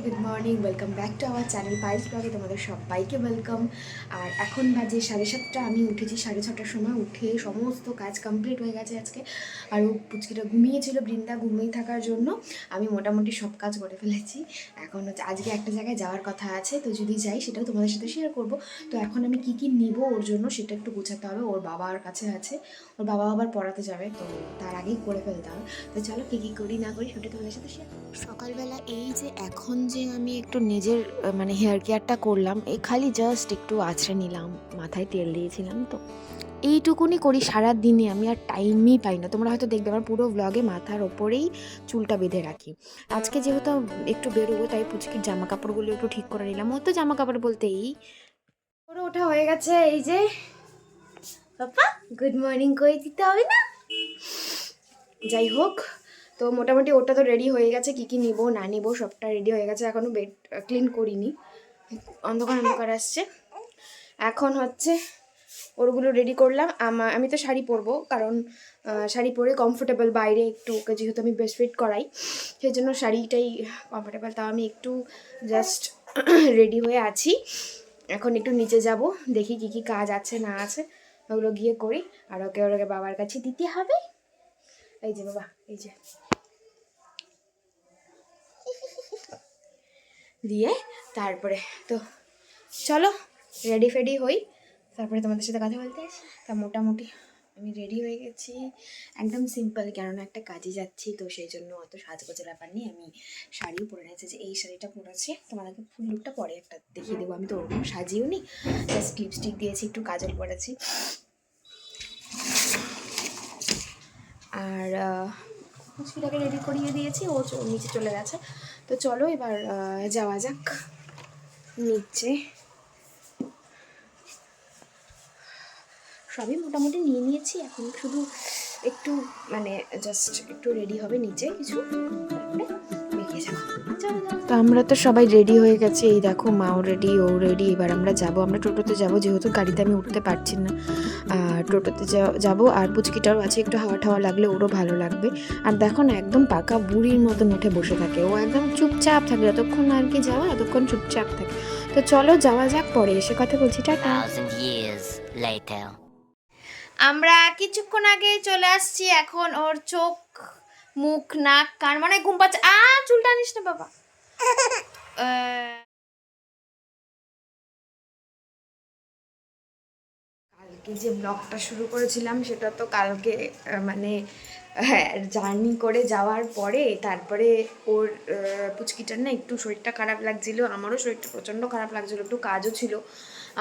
Good morning, welcome back to our channel piles ব্লগে তোমাদের সবাইকে ওয়েলকাম। আর এখন বাজে 7:30। আমি উঠেছি 6:30টার সময়, উঠে সমস্ত কাজ কমপ্লিট হয়ে গেছে আজকে। আর পুচকিটা ঘুমিয়েছিল, বৃন্দা ঘুমিয়ে থাকার জন্য আমি মোটামুটি সব কাজ করে ফেলেছি। এখন হচ্ছে আজকে একটা জায়গায় যাওয়ার কথা আছে, তো যদি যাই সেটাও তোমাদের সাথে শেয়ার করব। তো এখন আমি কি কি নিব ওর জন্য সেটা একটু গোছাতে হবে। ওর বাবার কাছে আছে, ওর বাবা আবার পড়াতে যাবে, তো তার আগেই করে ফেলতে হবে। তো চলো কি কি করি না করি সেটা তোমাদের সাথে শেয়ার। সকালবেলা এই যে এখন যে আমি একটু নিজের মানে হেয়ার কেয়ারটা করলাম, এই খালি জাস্ট একটু আছড়ে নিলাম, মাথায় তেল দিয়েছিলাম, তো এইটুকুনি করি সারা দিনে। আমি আর টাইমই পাই না। তোমরা হয়তো দেখবে আমার পুরো ব্লগে মাথার ওপরেই চুলটা বেঁধে রাখি। আজকে যেহেতু একটু বেরোবো, তাই পুচকির জামা কাপড়গুলো একটু ঠিক করে নিলাম। ও তো জামা কাপড় বলতে এই পুরো ওঠা হয়ে গেছে। এই যে পাপা গুড মর্নিং করে দিতে হবে না? যাই হোক, তো মোটামুটি ওটা তো রেডি হয়ে গেছে। কি কি নিব না নিব সবটা রেডি হয়ে গেছে। এখনও বেড ক্লিন করিনি, অন্ধকার অন্ধকার আসছে। এখন হচ্ছে ওরগুলো রেডি করলাম। আমি তো শাড়ি পরবো, কারণ শাড়ি পরে কমফোর্টেবল। বাইরে একটু ওকে যেহেতু আমি ব্রেস্ট ফিড করাই, সেই জন্য শাড়িটাই কমফোর্টেবল। তাও আমি একটু জাস্ট রেডি হয়ে আছি। এখন একটু নিচে যাব, দেখি কি কি কাজ আছে না আছে, ওগুলো গিয়ে করি। আর ওকে বাবার কাছে দিতে হবে। এই যে বাবা, এই যে দিয়ে তারপরে তো চলো রেডি ফেডি হই, তারপরে তোমাদের সাথে কথা বলতে আসি। তা মোটামুটি আমি রেডি হয়ে গেছি, একদম সিম্পল, কেননা একটা কাজে যাচ্ছি, তো সেই জন্য অত সাজগোজের ব্যাপার নেই। আমি শাড়িও পরে নিয়েছি, যে এই শাড়িটা পরেছি। তোমাদেরকে ফুল লুকটা পরে একটা দেখিয়ে দেবো। আমি তো ওরকম সাজিও নি, জাস্ট লিপস্টিক দিয়েছি, একটু কাজল পরেছি। আর কুচিটাকে রেডি করিয়ে দিয়েছি, ও নিচে চলে গেছে। তো চলো এবার যাওয়া যাক নিচে। সবই মোটামুটি নিয়ে নিয়েছি, এখন শুধু একটু মানে জাস্ট একটু রেডি হবে নিচে কিছু, তারপরে বেরিয়ে যাবো। তো আমরা তো সবাই রেডি হয়ে গেছি, এই দেখো মাও রেডি, ও রেডি। এবার আমরা যাব, আমরা টোটোতে যাব, যেহেতু গাড়িতে আমি উঠতে পারছি না। আর টোটোতে যাব। আর পুচকিটারও আছে, একটু হাওয়া ঠাওয়া লাগলে ওরও ভালো লাগবে। আর দেখো না, একদম পাকা বুড়ির মতন উঠে বসে থাকে, ও একদম চুপচাপ থাকে যতক্ষণ আর কি যাওয়া, ততক্ষণ চুপচাপ থাকে। তো চলো যাওয়া যাক, পরে এসে কথা বলছি, টাটা। আমরা কিছুক্ষণ আগে চলে আসছি। এখন ওর চোখ মুখ নাক কান মানে ঘুম পাচ্ছে। চুলটা আনিস না বাবা। কালকে যে ব্লগটা শুরু করেছিলাম সেটা তো কালকে মানে জার্নি করে যাওয়ার পরে, তারপরে ওর পুচকিটার না একটু শরীরটা খারাপ লাগছিল, আমারও শরীরটা প্রচণ্ড খারাপ লাগছিল, একটু কাজও ছিল।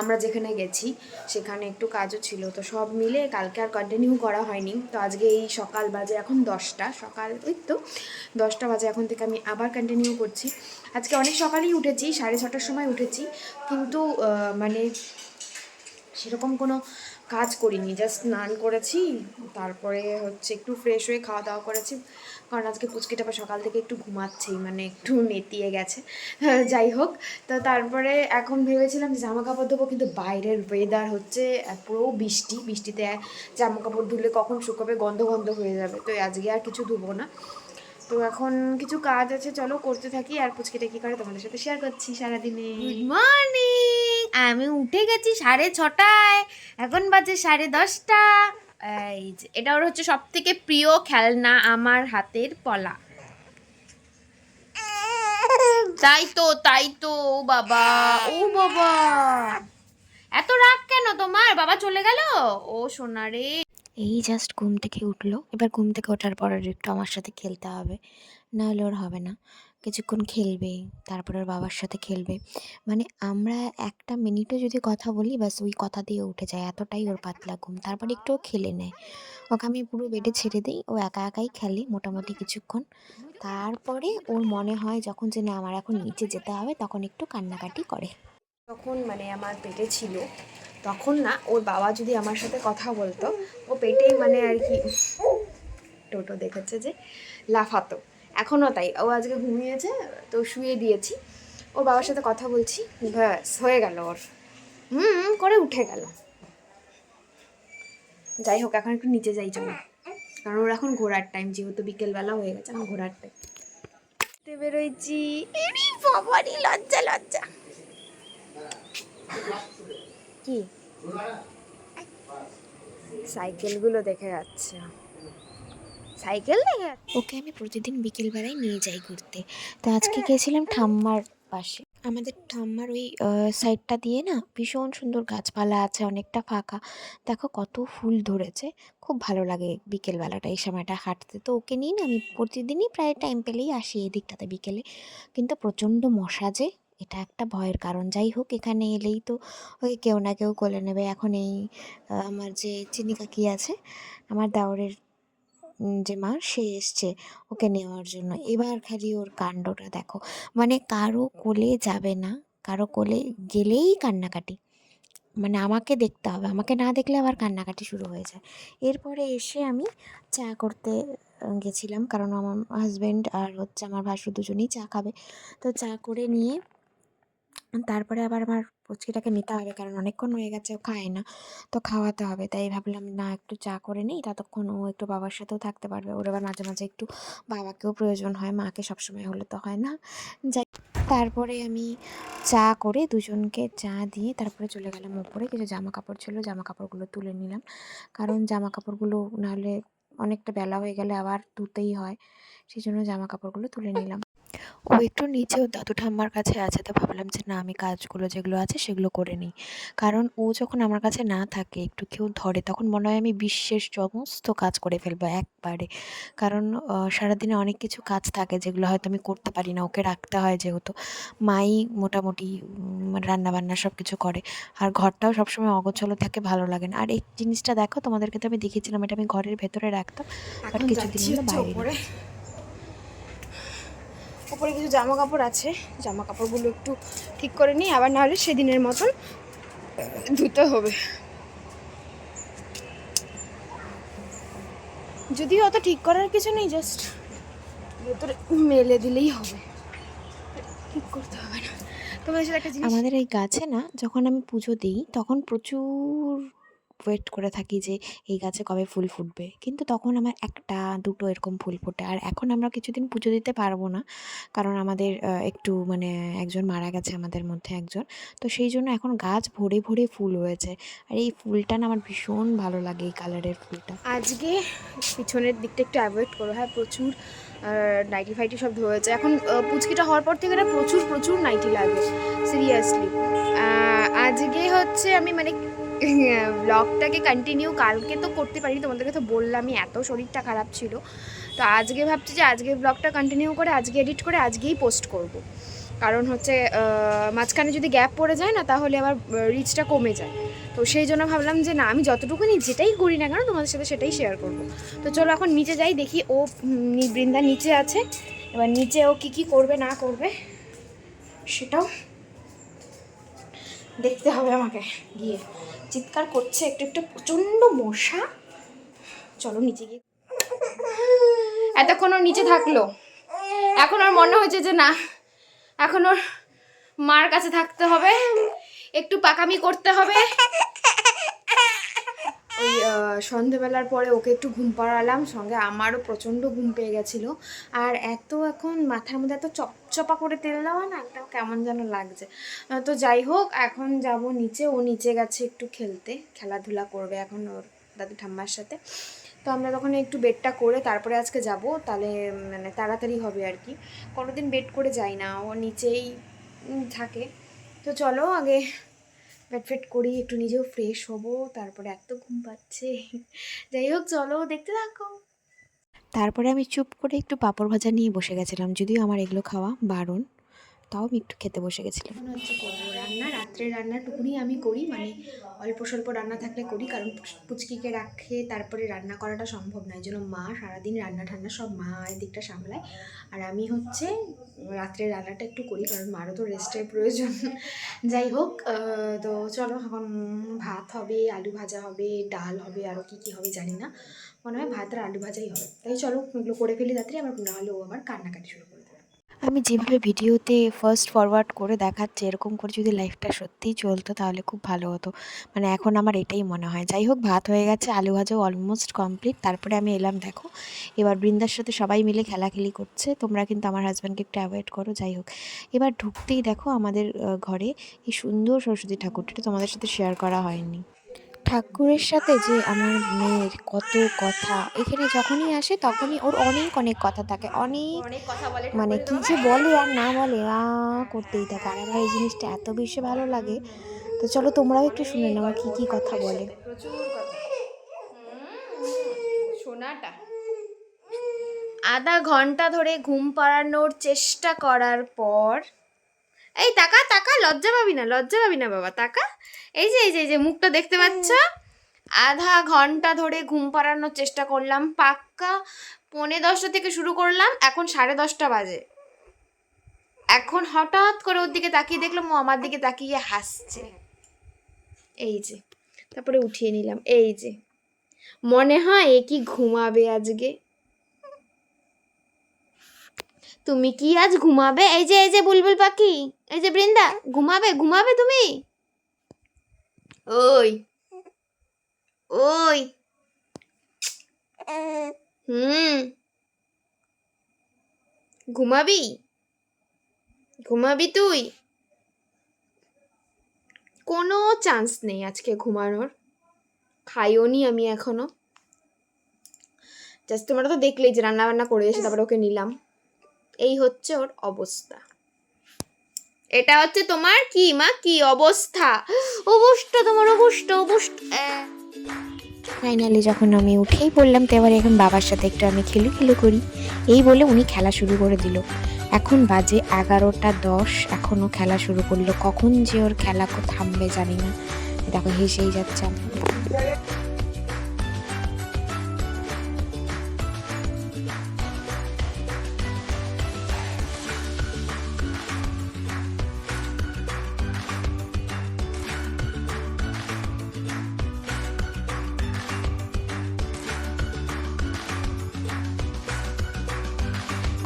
আমরা যেখানে গেছি সেখানে একটু কাজও ছিল, তো সব মিলে কালকে আর কন্টিনিউ করা হয়নি। তো আজকে এই সকাল বাজে এখন 10টা, সকাল ওই তো 10টা বাজে, এখন থেকে আমি আবার কন্টিনিউ করছি। আজকে অনেক সকালেই উঠেছি, 6:30টার সময় উঠেছি, কিন্তু মানে সেরকম কোনো কাজ করিনি, জাস্ট স্নান করেছি, তারপরে হচ্ছে একটু ফ্রেশ হয়ে খাওয়া দাওয়া করেছি। কারণ আজকে পুচকিটা আবার সকাল থেকে একটু ঘুমাচ্ছেই, মানে একটু নেতিয়ে গেছে। যাই হোক, তো তারপরে এখন ভেবেছিলাম যে জামা কাপড় ধোবো, কিন্তু বাইরের ওয়েদার হচ্ছে পুরো বৃষ্টি, বৃষ্টিতে জামা কাপড় ধুলে কখন শুকোবে, গন্ধ গন্ধ হয়ে যাবে, তো আজকে আর কিছু ধুবো না। তো এখন কিছু কাজ আছে, চলো করতে থাকি। আর পুচকিটা কী করে তোমাদের সাথে শেয়ার করছি সারাদিনে। গুড মর্নিং, আমি উঠে গেছি 6:30টায়, এখন বাজে 10:30। এই যে এটা ওর হচ্ছে সব থেকে প্রিয় খেলনা, আমার হাতের পলা। তাই তো ও বাবা, ও বাবা, এত রাগ কেন তোমার? বাবা চলে গেল, ও সোনা রে। এই জাস্ট ঘুম থেকে উঠলো, এবার ঘুম থেকে ওঠার পর আর একটু আমার সাথে খেলতে হবে, নাহলে ওর হবে না। কিছুক্ষণ খেলবে, তারপর ওর বাবার সাথে খেলবে। মানে আমরা একটা মিনিটও যদি কথা বলি, ব্যাস ওই কথা দিয়ে উঠে যায়, এতটাই ওর পাতলা ঘুম। তারপর একটু খেলে নেয়, ওকে আমি পুরো বেডে ছেড়ে দিই, ও একা একাই খেলে মোটামুটি কিছুক্ষণ। তারপরে ওর মনে হয় যখন যে না আমার এখন নিচে যেতে হবে, তখন একটু কান্নাকাটি করে। তখন মানে আমার পেটে ছিল, তখন না ওর বাবা যদি আমার সাথে কথা বলতো, ও পেটেই মানে আর কি টোটো দেখেছে যে লাফাতো। এখনও তাই, ও আজকে ঘুমিয়েছে, তো শুয়ে দিয়েছি, ওর বাবার সাথে কথা বলছি, ব্যাস হয়ে গেল ওর করে উঠে গেল। যাই হোক, এখন একটু নিচে যাই চলো, কারণ ওর এখন ঘোরার টাইম, যেহেতু বিকেলবেলা হয়ে গেছে, এখন ঘোরার টাইম। বেরোইছি। এরি বাবারি, লজ্জা লজ্জা। কি সাইকেলগুলো দেখে যাচ্ছে, সাইকেল দেখে। ওকে আমি প্রতিদিন বিকেলবেলায় নিয়ে যাই ঘুরতে। তো আজকে গিয়েছিলাম ঠাম্মার পাশে। আমাদের ঠাম্মার ওই সাইডটা দিয়ে না ভীষণ সুন্দর গাছপালা আছে, অনেকটা ফাঁকা। দেখো কত ফুল ধরেছে, খুব ভালো লাগে বিকেলবেলাটা এই সময়টা হাঁটতে। তো ওকে নিয়ে না আমি প্রতিদিনই প্রায় টাইম পেলেই আসি এই দিকটাতে বিকেলে। কিন্তু প্রচণ্ড মশা যে, এটা একটা ভয়ের কারণ। যাই হোক, এখানে এলেই তো ওই কেউ না কেউ কোলে নেবে। এখন এই আমার যে চিনি কাকি আছে, আমার দেওরের যে মা, সে এসছে ওকে নেওয়ার জন্য। এবার খালি ওর কাণ্ডটা দেখো, মানে কারো কোলে যাবে না, কারো কোলে গেলেই কান্নাকাটি। মানে আমাকে দেখতে হবে, আমাকে না দেখলে আবার কান্নাকাটি শুরু হয়ে যায়। এরপরে এসে আমি চা করতে গেছিলাম, কারণ আমার হাজব্যান্ড আর হচ্ছে আমার ভাসুর দুজনেই চা খাবে। তো চা করে নিয়ে তারপরে আবার আমার পুচকিটাকে নিতে হবে, কারণ অনেকক্ষণ হয়ে গেছে ও খায় না, তো খাওয়াতে হবে। তাই ভাবলাম না, একটু চা করে নিই, ততক্ষণ ও একটু বাবার সাথেও থাকতে পারবে। ওর আবার মাঝে মাঝে একটু বাবাকেও প্রয়োজন হয়, মাকে সবসময় হলে তো হয় না। যাই, তারপরে আমি চা করে দুজনকে চা দিয়ে তারপরে চলে গেলাম উপরে। কিছু জামা কাপড় ছিল, জামা কাপড়গুলো তুলে নিলাম, কারণ জামা কাপড়গুলো নাহলে অনেকটা বেলা হয়ে গেলে আবার ধুতেই হয়। সেই জন্য জামা কাপড়গুলো তুলে নিলাম। ও একটু নিচে ওর দাদু ঠাম্মার কাছে আছে, তো ভাবলাম যে না, আমি কাজগুলো যেগুলো আছে সেগুলো করে নিই। কারণ ও যখন আমার কাছে না থাকে, একটু কেউ ধরে, তখন মনে হয় আমি বিশ্বের সমস্ত কাজ করে ফেলবো একবারে। কারণ সারাদিনে অনেক কিছু কাজ থাকে যেগুলো হয়তো আমি করতে পারি না, ওকে রাখতে হয় যেহেতু। মাই মোটামুটি রান্নাবান্না সব কিছু করে, আর ঘরটাও সবসময় অগোছালো থাকে, ভালো লাগে না। আর এই জিনিসটা দেখো, তোমাদেরকে তো আমি দেখিয়েছিলাম, এটা আমি ঘরের ভেতরে রাখতাম, বাট কিছুদিন হলো বাইরে রেখেছি। উপরে কিছু জামা কাপড় আছে, জামা কাপড়গুলো একটু ঠিক করে নিই, আবার নাহলে সেদিনের মতন ধুতে হবে। যদিও অত ঠিক করার কিছু নেই, জাস্ট ভেতরে মেলে দিলেই হবে, ঠিক করতে হবে না। তোমাদের সাথে একটা জিনিস, আমাদের এই গাছে না যখন আমি পুজো দিই তখন প্রচুর ওয়েট করে থাকি যে এই গাছে কবে ফুল ফুটবে, কিন্তু তখন আমার একটা দুটো এরকম ফুল ফোটে। আর এখন আমরা কিছুদিন পুজো দিতে পারবো না, কারণ আমাদের একটু মানে একজন মারা গেছে আমাদের মধ্যে একজন। তো সেই জন্য এখন গাছ ভরে ভরে ফুল হয়েছে, আর এই ফুলটা না আমার ভীষণ ভালো লাগে, এই কালারের ফুলটা। আজকে পিছনের দিকটা একটু অ্যাভয়েড করো, হ্যাঁ, প্রচুর নাইটি ফাইটি সব ধরেছে। এখন পুচকিটা হওয়ার পর থেকে না প্রচুর প্রচুর নাইটি লাগে, সিরিয়াসলি। আজকে হচ্ছে আমি মানে ব্লগটাকে কন্টিনিউ কালকে তো করতে পারিনি, তোমাদেরকে তো বললামই, এত শরীরটা খারাপ ছিল। তো আজকে ভাবছি যে আজকে ব্লগটা কন্টিনিউ করে আজকে এডিট করে আজকেই পোস্ট করব। কারণ হচ্ছে মাঝখানে যদি গ্যাপ পড়ে যায় না, তাহলে আবার রিচটা কমে যায়। তো সেই জন্য ভাবলাম যে না, আমি যতটুকুনি যেটাই করি না কেন তোমাদের সাথে সেটাই শেয়ার করব। তো চলো এখন নিচে যাই, দেখি ও বৃন্দা নিচে আছে, এবার নিচে ও কী করবে না করবে সেটাও দেখতে হবে আমাকে। গিয়ে চিৎকার করছে একটু একটু, প্রচণ্ড মশা। চলো নিচে গিয়ে, এতক্ষণ ওর নিচে থাকলো, এখন ওর মনে হয়েছে যে না, এখন ওর মার কাছে থাকতে হবে, একটু পাকামি করতে হবে। ওই সন্ধেবেলার পরে ওকে একটু ঘুম পাড়ালাম, সঙ্গে আমারও প্রচণ্ড ঘুম পেয়ে গেছিলো। আর এত এখন মাথার মধ্যে এত চপচপা করে তেল দেওয়া না, একটা কেমন যেন লাগছে। তো যাই হোক, এখন যাব নিচে, ও নিচে গেছে একটু খেলতে, খেলাধুলা করবে এখন ওর দাদু ঠাম্মার সাথে। তো আমরা তখন একটু বেডটা করে তারপরে আজকে যাব, তাহলে মানে তাড়াতাড়ি হবে আর কি। কোনোদিন বেড করে যাই না, ও নিচেই থাকে। তো চলো আগে পেট ফেট করি, একটু নিজেও ফ্রেশ হবো, তারপরে এত ঘুম পাচ্ছে। যাই হোক, চলো দেখতে থাকো। তারপরে আমি চুপ করে একটু পাঁপড় ভাজা নিয়ে বসে গেছিলাম, যদিও আমার এগুলো খাওয়া বারণ, তাও আমি একটু খেতে বসে গেছিলাম। এখন হচ্ছে করবো রান্না, রাত্রের রান্নাটুকুনি আমি করি, মানে অল্প স্বল্প রান্না থাকলে করি, কারণ পুচকিকে রাখে তারপরে রান্না করাটা সম্ভব নয়। এই জন্য মা সারাদিন রান্না ঠান্না সব মা এদিকটা সামলায়, আর আমি হচ্ছে রাত্রের রান্নাটা একটু করি, কারণ মারও তো রেস্টের প্রয়োজন। যাই হোক, তো চলো এখন ভাত হবে, আলু ভাজা হবে, ডাল হবে, আরও কী কী হবে জানি না, মনে হয় ভাত আর আলু ভাজাই হবে। তাই চলো এগুলো করে ফেলি তাড়াতাড়ি, আবার না হলে ও আবার কান্নাকাটি শুরু করে দেবে। আমি যেভাবে ভিডিওতে ফাস্ট ফরওয়ার্ড করে দেখাচ্ছি এরকম করে যদি লাইফটা সত্যিই চলতো তাহলে খুব ভালো হতো। মানে এখন আমার এটাই মনে হয়। যাই হোক, ভাত হয়ে গেছে, আলু ভাজাও অলমোস্ট কমপ্লিট। তারপরে আমি এলাম, দেখো এবার বৃন্দার সাথে সবাই মিলে খেলাখেলি করছে। তোমরা কিন্তু আমার হাজব্যান্ডকে একটু অ্যাভয়েড করো। যাই হোক, এবার ঢুকতেই দেখো আমাদের ঘরে এই সুন্দর সরস্বতী ঠাকুরটা, এটা তোমাদের সাথে শেয়ার করা হয়নি। ঠাকুরের সাথে যে আমার মেয়ের কত কথা, এখানে যখনই আসে তখনই ওর অনেক অনেক কথা থাকে, অনেক অনেক কথা বলে মানে ঠাকুরের কি বাবা। যে বলে আর না বলে করতেই থাকে। আর আমার এই জিনিসটা এত বেশি ভালো লাগে। তো চলো তোমরাও একটু শুনে অনেক নাও গল্প কি ওর কি কথা ঠাকুরের বলে। সাথে, প্রচুর কথা। সোনাটা আধা ঘন্টা ধরে ঘুম পাড়ানোর চেষ্টা করার পর, এই তাকা তাকা, লজ্জা পাবি না, লজ্জা পাবি না বাবা, তাকা। এই যে মুখটা দেখতে পাচ্ছ? আধা ঘন্টা ধরে ঘুম পাড়ানোর চেষ্টা করলাম, পাক্কা 10:45 থেকে শুরু করলাম, এখন 10:30 বাজে। এখন হঠাৎ করে ওর দিকে তাকিয়ে দেখলাম ও আমার দিকে তাকিয়ে হাসছে। এই যে, তারপরে উঠিয়ে নিলাম। এই যে, মনে হয় এ কি ঘুমাবে আজকে। তুমি কি আজ ঘুমাবে? এই যে বুলবুল পাখি, এই যে বৃন্দা, ঘুমাবে ঘুমাবে তুমি? ওই ওই, হুম, ঘুমাবি? ঘুমাবি তুই? কোনো চান্স নেই আজকে ঘুমানোর। খাইও নি আমি এখনো। জাস্ট তোমরা তো দেখলেই যে রান্না বান্না করে এসে তারপরে ওকে নিলাম। এই হচ্ছে ওর অবস্থা। এটা হচ্ছে তোমার কি মা, কি অবস্থা? অবস্থা তোমার, অবস্থা অবস্থা। ফাইনালি যখন আমি উঠেই পড়লাম, তো এবার এখন বাবার সাথে একটু আমি খেলু খেলু করি, এই বলে উনি খেলা শুরু করে দিল। এখন বাজে 11:10, এখনও খেলা শুরু করলো। কখন যে ওর খেলা থামবে জানি না। দেখো হেসেই যাচ্ছে আমার।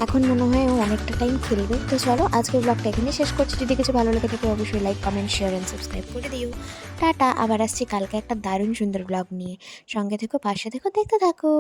এখন মনে হয় ও অনেকটা টাইম খেলবে। তো চলো আজকের ব্লগটা এখানে শেষ করছি। যদি কিছু ভালো লেগে থাকে অবশ্যই like, comment, share and subscribe করে দিও। টাটা, আবার আসছি কালকে একটা দারুণ সুন্দর ব্লগ নিয়ে। সঙ্গে থেকো, পাশে থেকো, দেখতে থাকো।